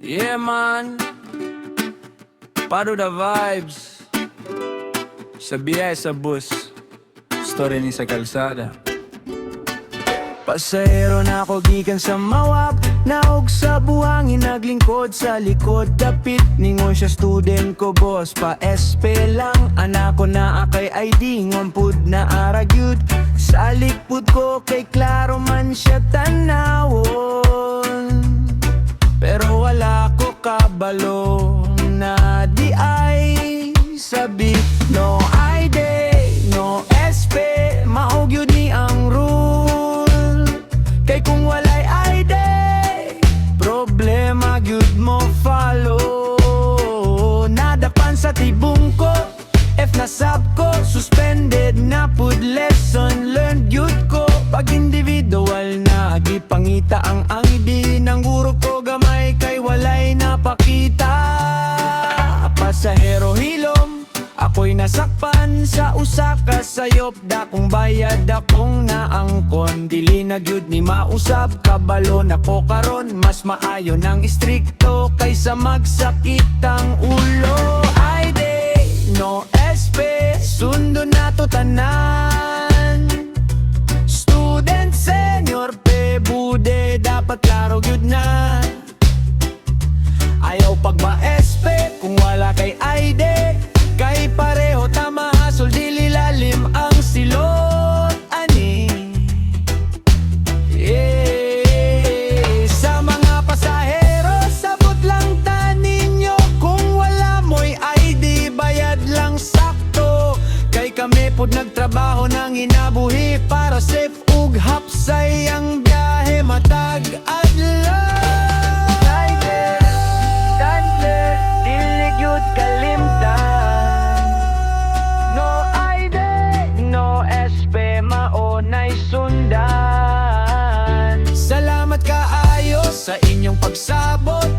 Yeah man, Paro the vibes. Sa biyahe sa bus, story ni sa kalsada. Pasahero na ako gikan sa mawap, naog sa buhangin naglingkod sa likod. Dapit ningon siya student ko boss, pa SP lang. Anak ko na akay ID, ngompud na aragyud. Sa likpud ko kay klaro man siya tanawon, pero wala ko kabalo na di ay sabi. No ID, no SP, maog yun ni ang rule. Kay kung walay ID, problema gyud mo follow. Nadapan sa tibong ko, F na sab ko, suspended na pud lesson learned gyud ko. Pag individual na gipangita ang ID ng guro ko, gamay kay walay napakita. Pasahero hilom, ako'y nasakpan sa usa ka sayop. Dakong bayad akong naangkon, dili na gyud ni mausab. Kabalo na ko karon, mas maayo ng istrikto kaysa magsakit ang ulo. ID, no SP, sundo na to tanan. Student, senior, pebude, dapat klaro gyud na. Ayaw pag ma-SP kung wala kay ID, kay pareho tama hasol, dili lalim ang silot ani. Yeah. Sa mga pasahero, sabot lang ta ninyo, kung wala mo'y ID, bayad lang sakto. Kay kami pod nagtrabaho nang inabuhi para safe ug hapsay ang biyahe matag adlaw. Salamat kaayo sa inyong pagsabot,